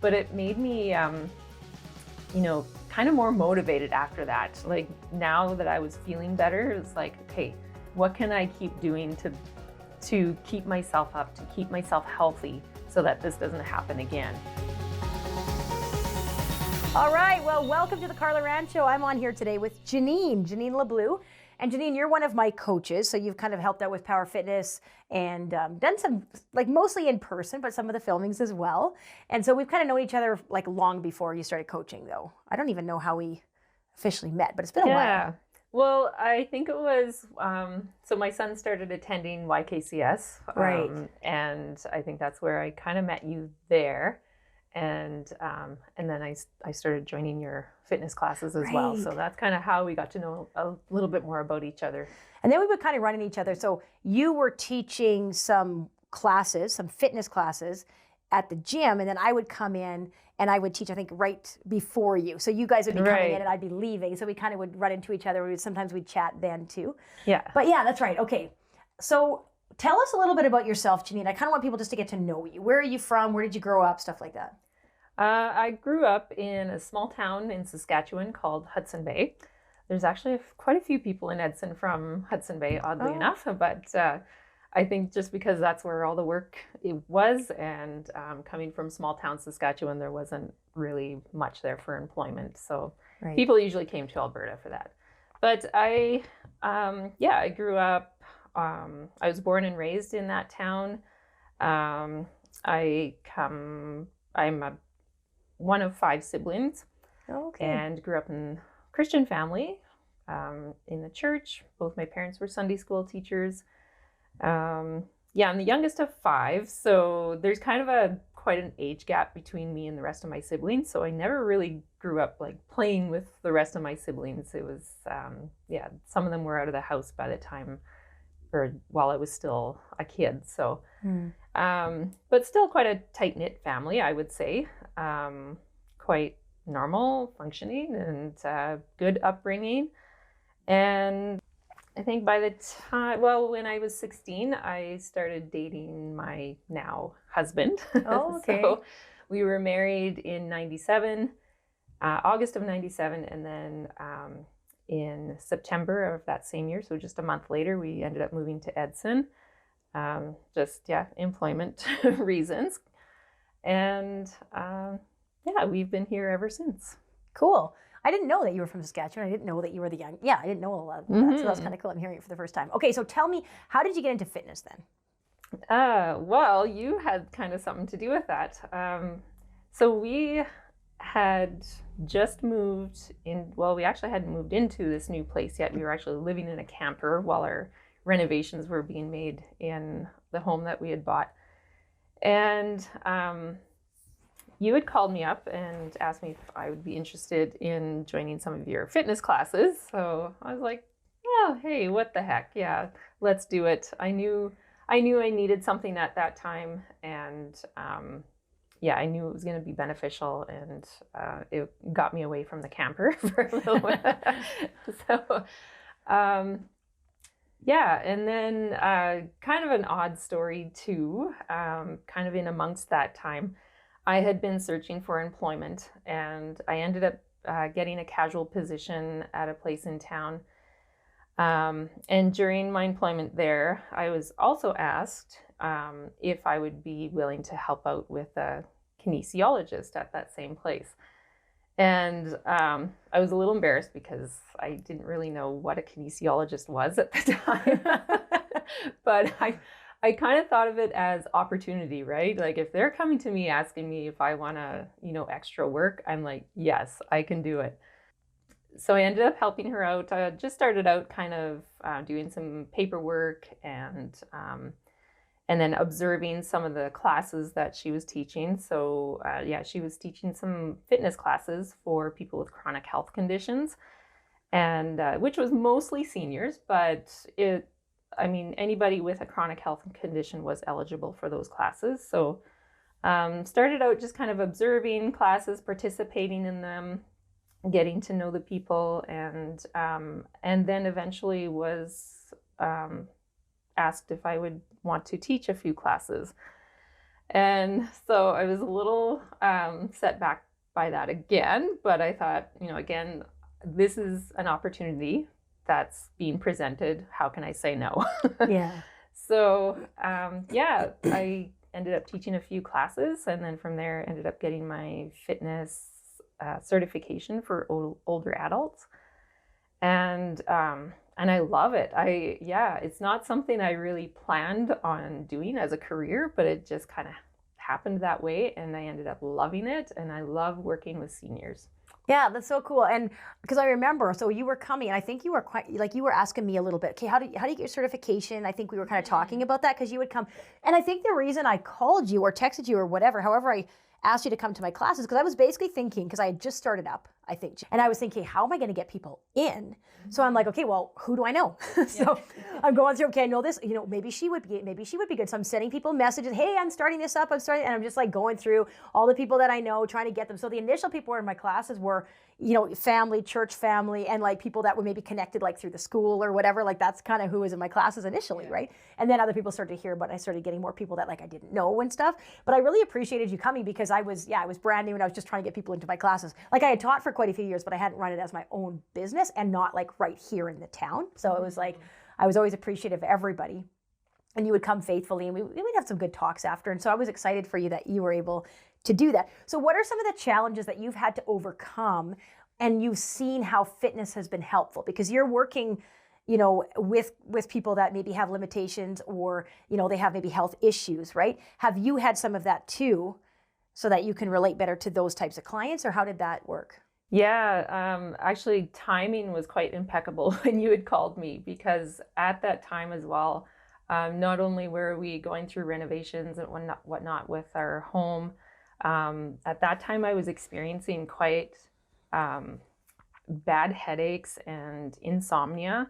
but it made me, kind of more motivated after that. Like now that I was feeling better, it's like, okay, what can I keep doing to keep myself up, to keep myself healthy so that this doesn't happen again? All right, well, welcome to the Carla Rand Show. I'm on here today with Janine Leblue. And Janine, you're one of my coaches, so you've kind of helped out with Power Fitness and done some, like mostly in person, but some of the filmings as well. And so we've kind of known each other like long before you started coaching, though. I don't even know how we officially met, but it's been a while. Well, I think it was, so my son started attending YKCS. Right. And I think that's where I kind of met you there. And then I started joining your fitness classes as well. So that's kind of how we got to know a little bit more about each other. And then we would kind of run into each other. So you were teaching some classes, some fitness classes at the gym, and then I would come in and I would teach, I think, right before you. So you guys would be coming in and I'd be leaving. So we kind of would run into each other. Sometimes we'd chat then too. Yeah. But yeah, that's right. Okay. So tell us a little bit about yourself, Janine. I kind of want people just to get to know you. Where are you from? Where did you grow up? Stuff like that. I grew up in a small town in Saskatchewan called Hudson Bay. There's actually quite a few people in Edson from Hudson Bay, oddly enough, but I think just because that's where all the work it was, and coming from small town Saskatchewan, there wasn't really much there for employment. So people usually came to Alberta for that. But I grew up, I was born and raised in that town. I'm one of 5 siblings, and grew up in a Christian family, in the church. Both my parents were Sunday school teachers. I'm the youngest of 5, so there's kind of quite an age gap between me and the rest of my siblings. So I never really grew up like playing with the rest of my siblings. It was, some of them were out of the house by the time, or while I was still a kid. So, but still quite a tight-knit family, I would say. Quite normal, functioning, and good upbringing. And I think by the time, when I was 16, I started dating my now husband. Oh, okay. So we were married in 97, August of 97, and then in September of that same year, so just a month later, we ended up moving to Edson. Employment reasons. And we've been here ever since. Cool. I didn't know that you were from Saskatchewan. I didn't know that you were I didn't know a lot about that. So that's kind of cool. I'm hearing it for the first time. Okay, so tell me, how did you get into fitness then? Well, you had kind of something to do with that. So we had just moved in, we actually hadn't moved into this new place yet. We were actually living in a camper while our renovations were being made in the home that we had bought. And you had called me up and asked me if I would be interested in joining some of your fitness classes. So I was like, oh, hey, what the heck? Yeah, let's do it. I knew I needed something at that time, and I knew it was going to be beneficial, and it got me away from the camper for a little while. So, and then kind of an odd story too, kind of in amongst that time, I had been searching for employment, and I ended up getting a casual position at a place in town. And during my employment there, I was also asked if I would be willing to help out with a kinesiologist at that same place. And I was a little embarrassed because I didn't really know what a kinesiologist was at the time. But I kind of thought of it as opportunity, right? Like if they're coming to me asking me if I want to, extra work, I'm like, yes, I can do it. So I ended up helping her out. I just started out kind of doing some paperwork and then observing some of the classes that she was teaching. So she was teaching some fitness classes for people with chronic health conditions, and which was mostly seniors, but anybody with a chronic health condition was eligible for those classes. So started out just kind of observing classes, participating in them, getting to know the people, and then eventually was asked if I would want to teach a few classes. And so I was a little set back by that again, but I thought, again, this is an opportunity that's being presented. How can I say no? Yeah. So yeah, I ended up teaching a few classes, and then from there ended up getting my fitness certification for older adults. And I love it. It's not something I really planned on doing as a career, but it just kind of happened that way, and I ended up loving it, and I love working with seniors. Yeah, that's so cool. And because I remember, so you were coming, and I think you were quite like you were asking me a little bit. Okay, how do you get your certification? I think we were kind of talking about that because you would come, and I think the reason I called you or texted you or whatever, however I asked you to come to my classes, because I was basically thinking because I had just started up, I think, and I was thinking, how am I going to get people in? So I'm like, okay, well, who do I know? So I'm going through. Okay, I know this. Maybe she would be good. So I'm sending people messages. Hey, I'm starting this up. And I'm just like going through all the people that I know, trying to get them. So the initial people who were in my classes were, family, church family, and like people that were maybe connected like through the school or whatever. Like that's kind of who was in my classes initially, right? And then other people started to hear, but I started getting more people that like I didn't know and stuff. But I really appreciated you coming because I was brand new and I was just trying to get people into my classes. Like I had taught for quite a few years, but I hadn't run it as my own business and not like right here in the town. So it was like, I was always appreciative of everybody. And you would come faithfully, and we would have some good talks after. And so I was excited for you that you were able to do that. So what are some of the challenges that you've had to overcome and you've seen how fitness has been helpful? Because you're working, with people that maybe have limitations or, they have maybe health issues, right? Have you had some of that too, so that you can relate better to those types of clients, or how did that work? Yeah, actually, timing was quite impeccable when you had called me, because at that time as well, not only were we going through renovations and whatnot with our home, at that time I was experiencing quite bad headaches and insomnia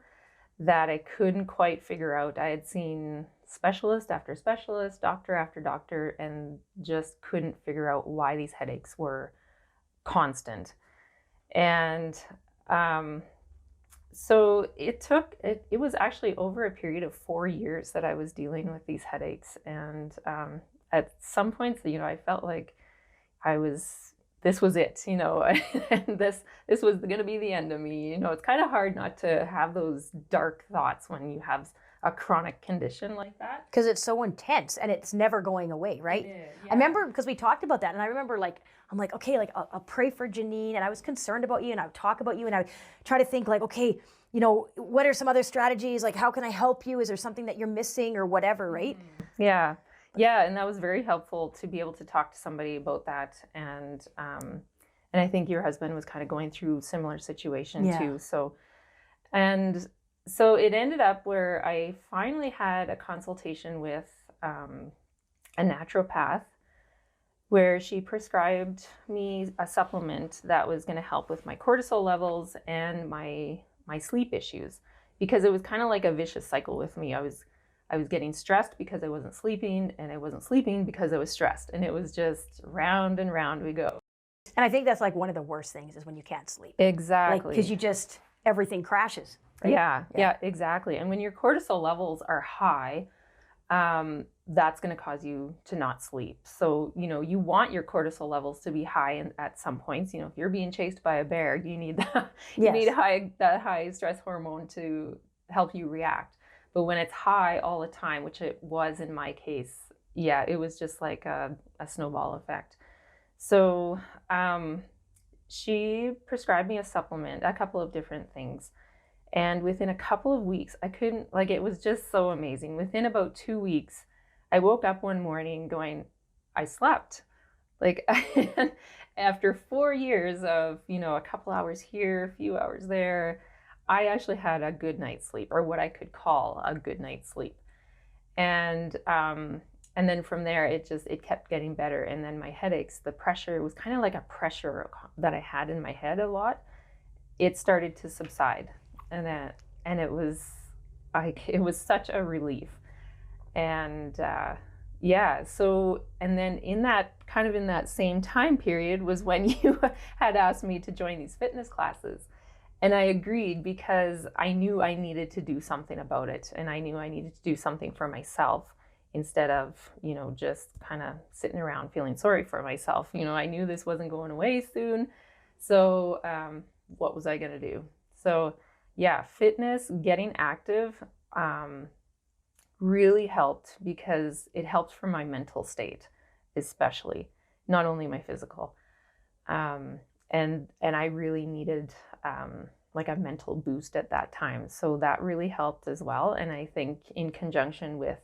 that I couldn't quite figure out. I had seen specialist after specialist, doctor after doctor, and just couldn't figure out why these headaches were constant. And so it was actually over a period of 4 years that I was dealing with these headaches. And at some points, I felt like this was it, and this was going to be the end of me. It's kind of hard not to have those dark thoughts when you have a chronic condition like that. Because it's so intense and it's never going away, right? Yeah. I remember because we talked about that, and I remember I'm like, okay, like I'll pray for Janine, and I was concerned about you, and I would talk about you, and I would try to think like, okay, what are some other strategies? Like, how can I help you? Is there something that you're missing or whatever, right? Yeah. Yeah, and that was very helpful to be able to talk to somebody about that. And I think your husband was kind of going through a similar situation too. So it ended up where I finally had a consultation with a naturopath, where she prescribed me a supplement that was going to help with my cortisol levels and my sleep issues, because it was kind of like a vicious cycle with me. I was getting stressed because I wasn't sleeping, and I wasn't sleeping because I was stressed, and it was just round and round we go. And I think that's like one of the worst things is when you can't sleep. Exactly. Because everything crashes. Right? Yeah, exactly. And when your cortisol levels are high, that's going to cause you to not sleep. So, you want your cortisol levels to be high at some points. If you're being chased by a bear, you need that, need that high stress hormone to help you react. But when it's high all the time, which it was in my case, it was just like a snowball effect. So she prescribed me a supplement, a couple of different things. And within a couple of weeks, it was just so amazing. Within about 2 weeks, I woke up one morning going, I slept. After 4 years of, a couple hours here, a few hours there, I actually had a good night's sleep, or what I could call a good night's sleep. And then from there, it kept getting better. And then my headaches, the pressure was kind of like a pressure that I had in my head a lot. It started to subside, and it was such a relief. And so, and then in that same time period was when you had asked me to join these fitness classes. And I agreed because I knew I needed to do something about it. And I knew I needed to do something for myself instead of, just kind of sitting around feeling sorry for myself. I knew this wasn't going away soon. So what was I going to do? So yeah, fitness, getting active really helped because it helped for my mental state, especially, not only my physical. And I really needed like a mental boost at that time. So that really helped as well. And I think in conjunction with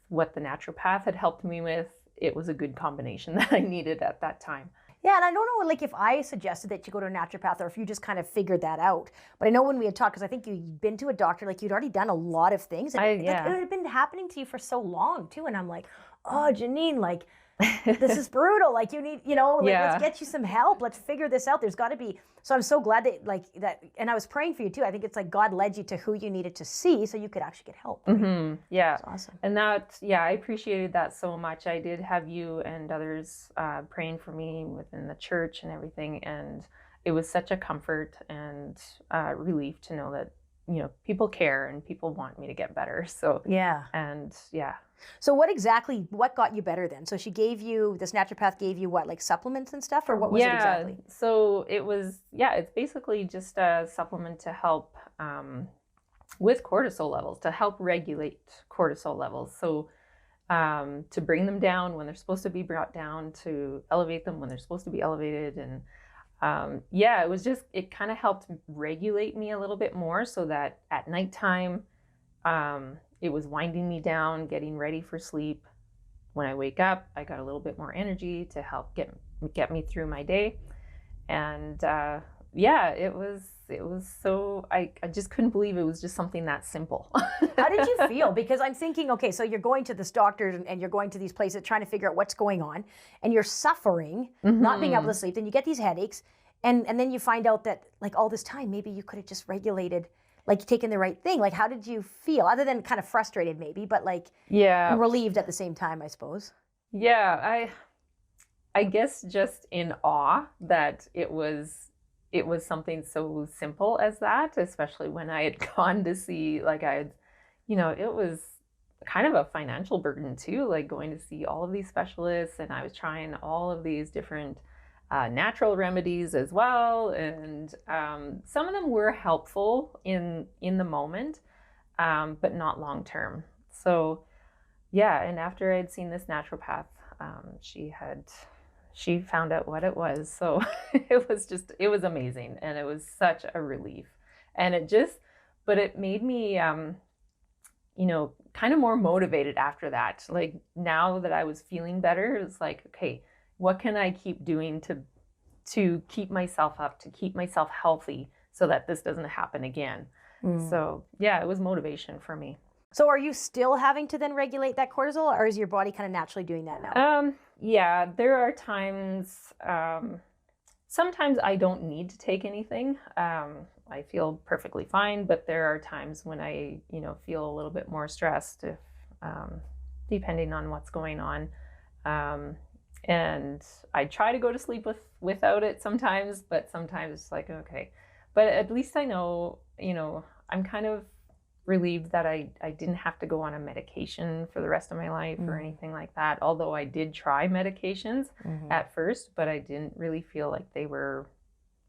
what the naturopath had helped me with, it was a good combination that I needed at that time. Yeah, and I don't know, like, if I suggested that you go to a naturopath or if you just kind of figured that out. But I know when we had talked, because I think you'd been to a doctor, like you'd already done a lot of things. And Yeah. it had been happening to you for so long too. And I'm like, oh, Janine, like, this is brutal. Like, you need, let's get you some help. Let's figure this out. There's got to be. So I'm so glad that, and I was praying for you too. I think it's like God led you to who you needed to see so you could actually get help. Right? Mm-hmm. Yeah. That's awesome. And that, I appreciated that so much. I did have you and others praying for me within the church and everything. And it was such a comfort and relief to know that, people care and people want me to get better. So, yeah. And yeah. So what got you better then? So this naturopath gave you what, like supplements and stuff, or what was it exactly? So it was, it's basically just a supplement to help with cortisol levels, to help regulate cortisol levels. So to bring them down when they're supposed to be brought down, to elevate them when they're supposed to be elevated. And it kind of helped regulate me a little bit more so that at nighttime, it was winding me down, getting ready for sleep. When I wake up, I got a little bit more energy to help get me through my day. And it was so, I just couldn't believe it was just something that simple. How did you feel? Because I'm thinking, okay, so you're going to this doctor and you're going to these places trying to figure out what's going on, and you're suffering, not being able to sleep, then you get these headaches, and then you find out that like all this time, maybe you could have just regulated, like taken the right thing. Like, how did you feel? Other than kind of frustrated maybe, but like relieved at the same time, I suppose. Yeah, I guess just in awe that it was something so simple as that, especially when I had gone to see, like it was kind of a financial burden too, like going to see all of these specialists, and I was trying all of these different natural remedies as well, and some of them were helpful in the moment, but not long term. So and after I'd seen this naturopath, she found out what it was. So it was amazing, and it was such a relief. And it made me kind of more motivated after that. Like, now that I was feeling better, it was like, okay, what can I keep doing to keep myself up, to keep myself healthy so that this doesn't happen again? So it was motivation for me. So are you still having to then regulate that cortisol, or is your body kind of naturally doing that now? There are times, sometimes I don't need to take anything. I feel perfectly fine, but there are times when I, feel a little bit more stressed, if, depending on what's going on. And I try to go to sleep without it sometimes, but sometimes it's like, okay. But at least I know, I'm kind of relieved that I didn't have to go on a medication for the rest of my life or anything like that. Although I did try medications at first, but I didn't really feel like they were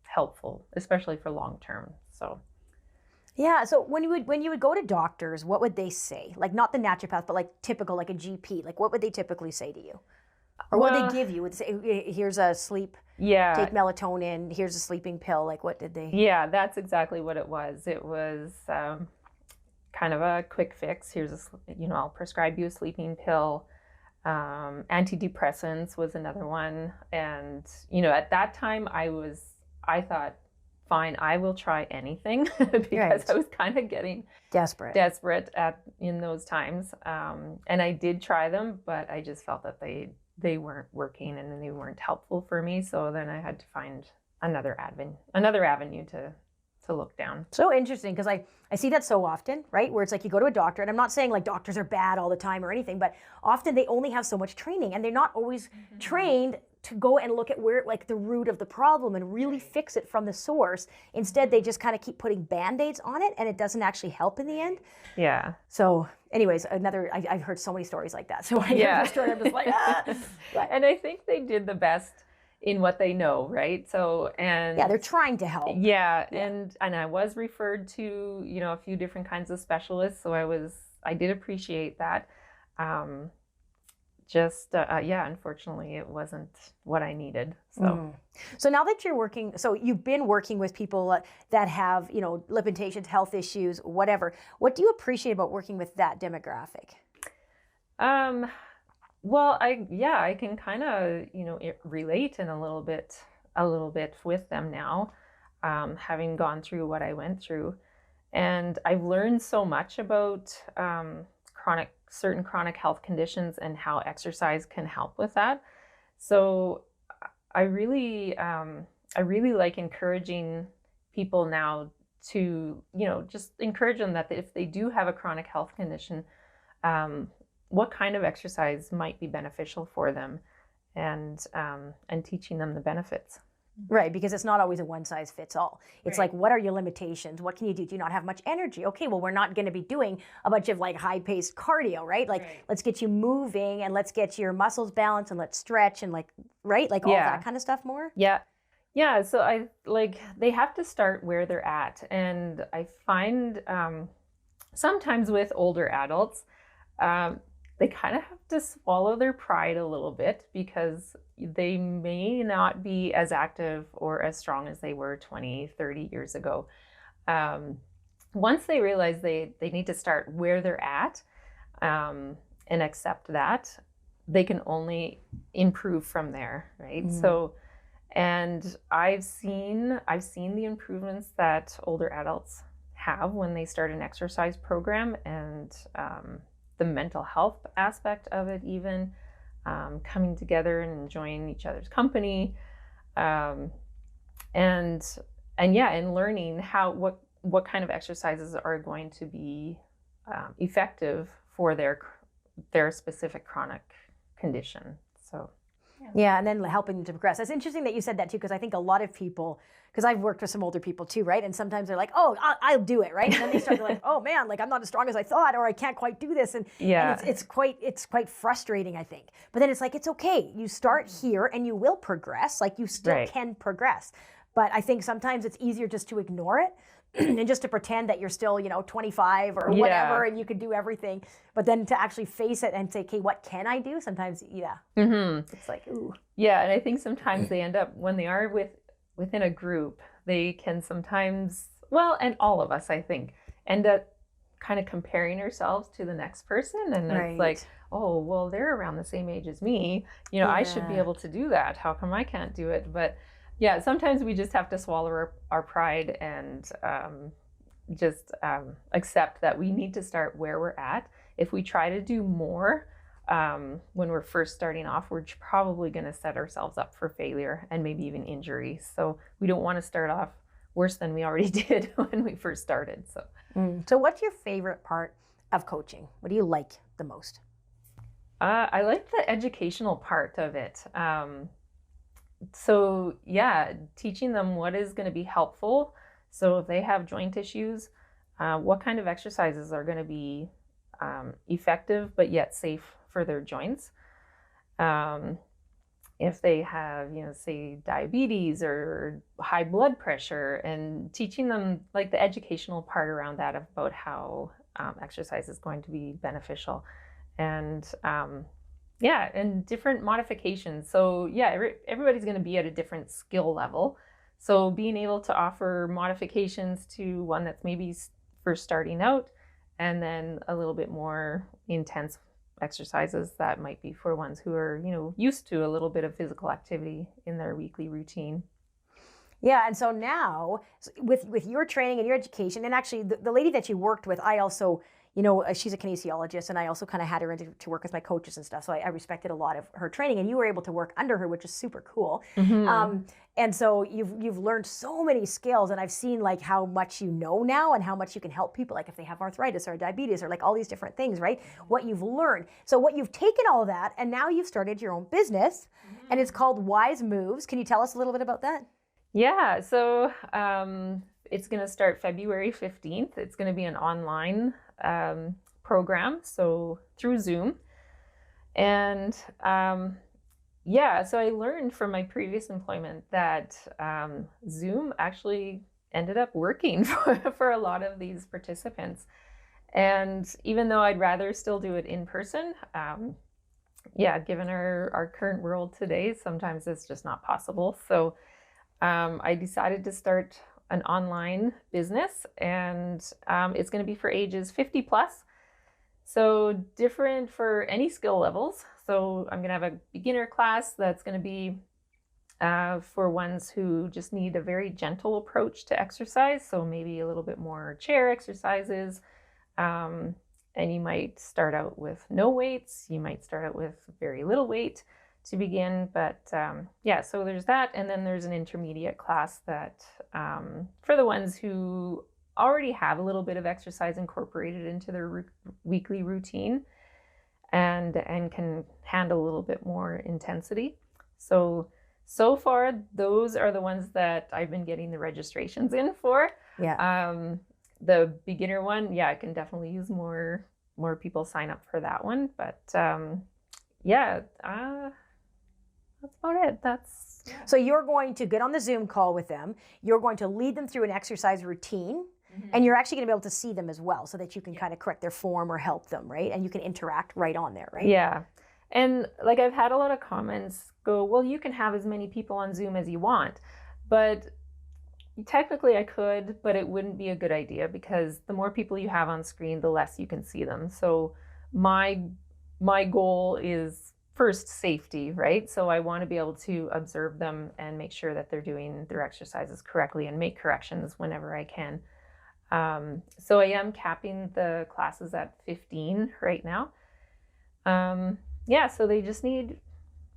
helpful, especially for long term. So yeah. So when you would go to doctors, what would they say? Like, not the naturopath, but like typical, like a GP. Like, what would they typically say to you? Or what would they give you? Would they say, here's a sleep, take melatonin, here's a sleeping pill? Like, what did they? Yeah, that's exactly what it was. It was kind of a quick fix. Here's I'll prescribe you a sleeping pill. Antidepressants was another one. And, at that time I thought, fine, I will try anything because I was kind of getting desperate in those times. And I did try them, but I just felt that they weren't working and they weren't helpful for me. So then I had to find another avenue to look down. So interesting, because I see that so often, right? Where it's like you go to a doctor, and I'm not saying like doctors are bad all the time or anything, but often they only have so much training, and they're not always trained to go and look at where, like, the root of the problem and really fix it from the source. Instead, they just kind of keep putting Band-Aids on it, and it doesn't actually help in the end. Yeah. So anyways, I've heard so many stories like that. So when I hear the story, I'm just like, ah. But, And I think they did the best in what they know, right? So, and yeah, they're trying to help. Yeah, and I was referred to, a few different kinds of specialists, so I did appreciate that. Unfortunately, it wasn't what I needed. So, So now that you've been working with people that have, limitations, health issues, whatever. What do you appreciate about working with that demographic? Well, I can kind of, relate in a little bit with them now, having gone through what I went through. And I've learned so much about certain chronic health conditions and how exercise can help with that. So I really like encouraging people now to, just encourage them that if they do have a chronic health condition, what kind of exercise might be beneficial for them, and teaching them the benefits. Right, because it's not always a one size fits all. It's like, what are your limitations? What can you do? Do you not have much energy? Okay, well, we're not going to be doing a bunch of like high paced cardio, right? Like, let's get you moving and let's get your muscles balanced and let's stretch and all that kind of stuff more. Yeah. Yeah. So they have to start where they're at. And I find sometimes with older adults, they kind of have to swallow their pride a little bit because they may not be as active or as strong as they were 20, 30 years ago. Once they realize they need to start where they're at, and accept that, they can only improve from there, right? So, and I've seen the improvements that older adults have when they start an exercise program, and the mental health aspect of it, even coming together and enjoying each other's company, and learning what kind of exercises are going to be effective for their specific chronic condition. So. Yeah, and then helping them to progress. It's interesting that you said that too, because I think a lot of people, because I've worked with some older people too, right? And sometimes they're like, oh, I'll do it, right? And then they start like, oh man, like I'm not as strong as I thought, or I can't quite do this. And it's quite frustrating, I think. But then it's like, it's okay. You start here and you will progress. Like you still can progress. But I think sometimes it's easier just to ignore it and just to pretend that you're still, 25 or whatever, and you can do everything. But then to actually face it and say, okay, what can I do? Sometimes, it's like, ooh. Yeah, and I think sometimes they end up, when they are within a group, they can sometimes, and all of us, I think, end up kind of comparing ourselves to the next person. And it's like, oh, well, they're around the same age as me. I should be able to do that. How come I can't do it? But yeah, sometimes we just have to swallow our pride and just accept that we need to start where we're at. If we try to do more when we're first starting off, we're probably going to set ourselves up for failure and maybe even injury. So we don't want to start off worse than we already did when we first started. So what's your favorite part of coaching? What do you like the most? I like the educational part of it. So yeah, teaching them what is going to be helpful. So if they have joint issues, what kind of exercises are going to be effective but yet safe for their joints. If they have, say diabetes or high blood pressure, and teaching them like the educational part around that about how exercise is going to be beneficial, and and different modifications. So everybody's going to be at a different skill level. So being able to offer modifications to one that's maybe first starting out, and then a little bit more intense exercises that might be for ones who are, used to a little bit of physical activity in their weekly routine. Yeah, and so now with your training and your education, and actually the lady that you worked with, I also she's a kinesiologist, and I also kind of had her to work with my coaches and stuff. So I respected a lot of her training, and you were able to work under her, which is super cool. And so you've learned so many skills, and I've seen like how much you know now and how much you can help people, like if they have arthritis or diabetes or like all these different things, right? What you've learned. So what you've taken all that, and now you've started your own business, and it's called Wise Moves. Can you tell us a little bit about that? Yeah, so it's going to start February 15th. It's going to be an online program, so through Zoom. And yeah, so I learned from my previous employment that Zoom actually ended up working for a lot of these participants. And even though I'd rather still do it in person, yeah, given our current world today, sometimes it's just not possible. So I decided to start an online business, and it's going to be for ages 50 plus. So different for any skill levels. So I'm going to have a beginner class that's going to be for ones who just need a very gentle approach to exercise. So maybe a little bit more chair exercises. And you might start out with no weights. You might start out with very little weight to begin. But yeah, so there's that. And then there's an intermediate class that for the ones who already have a little bit of exercise incorporated into their weekly routine and can handle a little bit more intensity. So far, those are the ones that I've been getting the registrations in for. Yeah. The beginner one, yeah, I can definitely use more people sign up for that one. But yeah, that's about it. So you're going to get on the Zoom call with them. You're going to lead them through an exercise routine. And you're actually going to be able to see them as well, so that you can kind of correct their form or help them, right? And you can interact right on there, right? Yeah. And like I've had a lot of comments go, well, you can have as many people on Zoom as you want. But technically I could, but it wouldn't be a good idea, because the more people you have on screen, the less you can see them. So my goal is first safety, right? So I want to be able to observe them and make sure that they're doing their exercises correctly and make corrections whenever I can. So I am capping the classes at 15 right now. Yeah, so they just need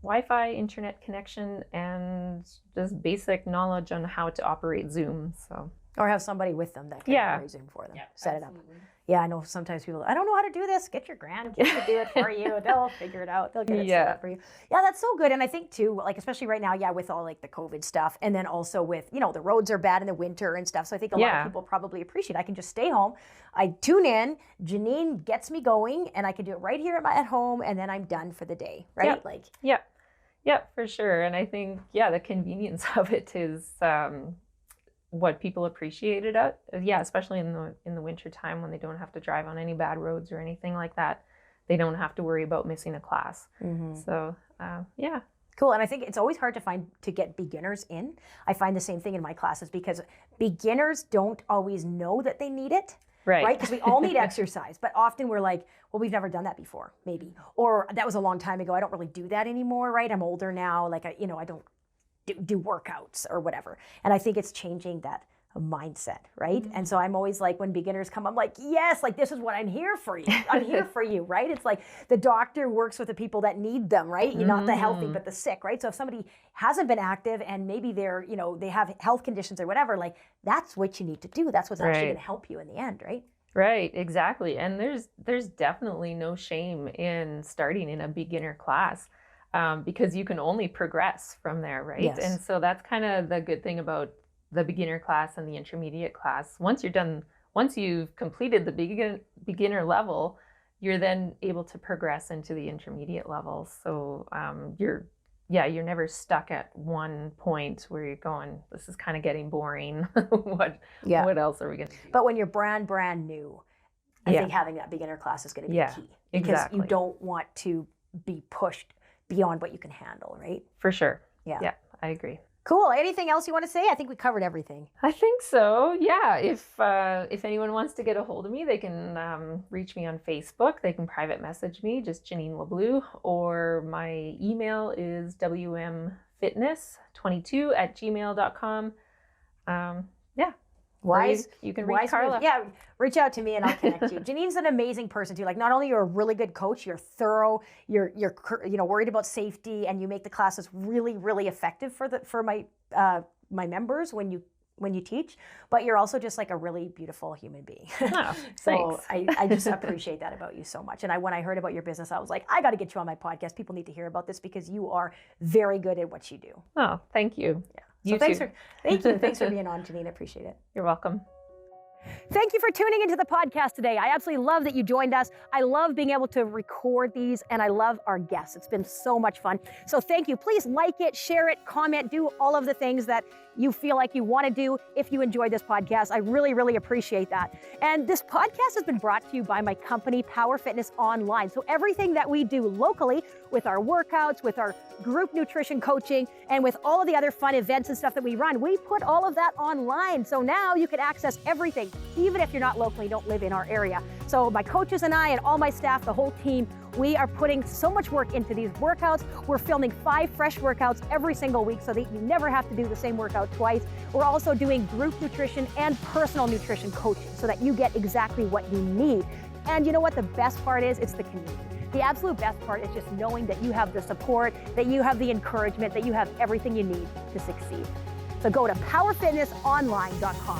Wi-Fi, internet connection, and just basic knowledge on how to operate Zoom. So, or have somebody with them that can operate Zoom for them. Yeah, set absolutely. it up. Yeah, I know sometimes people, I don't know how to do this. Get your grandkids to do it for you. They'll figure it out. They'll get it set up for you. Yeah, that's so good. And I think too, like especially right now, yeah, with all like the COVID stuff, and then also with, the roads are bad in the winter and stuff. So I think a lot of people probably appreciate it. I can just stay home. I tune in. Janine gets me going, and I can do it right here at home, and then I'm done for the day, right? Yeah, for sure. And I think, the convenience of it is what people appreciated it. Yeah, especially in the winter time when they don't have to drive on any bad roads or anything like that. They don't have to worry about missing a class. So yeah. Cool. And I think it's always hard to get beginners in. I find the same thing in my classes, because beginners don't always know that they need it. Right? Because we all need exercise, but often we're like, well, we've never done that before, maybe. Or that was a long time ago. I don't really do that anymore, right? I'm older now. Like, I don't do workouts or whatever. And I think it's changing that mindset, right? And so I'm always like, when beginners come, I'm like, yes, like this is what I'm here for you. I'm here for you, right? It's like the doctor works with the people that need them, right? You're not the healthy, but the sick, right? So if somebody hasn't been active and maybe they're, they have health conditions or whatever, like that's what you need to do. That's what's actually going to help you in the end, right? Right, exactly. And there's definitely no shame in starting in a beginner class. Because you can only progress from there, right? Yes. And so that's kind of the good thing about the beginner class and the intermediate class. Once you've completed the beginner level, you're then able to progress into the intermediate level. So you're never stuck at one point where you're going, this is kind of getting boring. What else are we going to do? But when you're brand new, I think having that beginner class is going to be key. Because you don't want to be pushed beyond what you can handle, right? For sure. Yeah, I agree. Cool. Anything else you want to say? I think we covered everything. I think so. Yeah. If anyone wants to get a hold of me, they can reach me on Facebook. They can private message me, just Janine Leblue, or my email is wmfitness22@gmail.com. Yeah. Wise. You can reach wise Carla. moves. Yeah, reach out to me and I'll connect you. Janine's an amazing person too. Like, not only you're a really good coach, you're thorough, you're worried about safety, and you make the classes really, really effective for my my members when you teach, but you're also just like a really beautiful human being. Oh, So thanks. I just appreciate that about you so much. And when I heard about your business, I was like, I got to get you on my podcast. People need to hear about this because you are very good at what you do. Oh, thank you. Yeah. You So too. thank you. Thanks for being on, Janine. I appreciate it. You're welcome. Thank you for tuning into the podcast today. I absolutely love that you joined us. I love being able to record these, and I love our guests. It's been so much fun. So thank you. Please like it, share it, comment, do all of the things that you feel like you want to do if you enjoyed this podcast. I really, really appreciate that. And this podcast has been brought to you by my company, Power Fitness Online. So everything that we do locally with our workouts, with our group nutrition coaching, and with all of the other fun events and stuff that we run, we put all of that online. So now you can access everything, even if you're not locally, don't live in our area. So my coaches and I and all my staff, the whole team, we are putting so much work into these workouts. We're filming 5 fresh workouts every single week so that you never have to do the same workout twice. We're also doing group nutrition and personal nutrition coaching so that you get exactly what you need. And you know what the best part is? It's the community. The absolute best part is just knowing that you have the support, that you have the encouragement, that you have everything you need to succeed. So go to powerfitnessonline.com.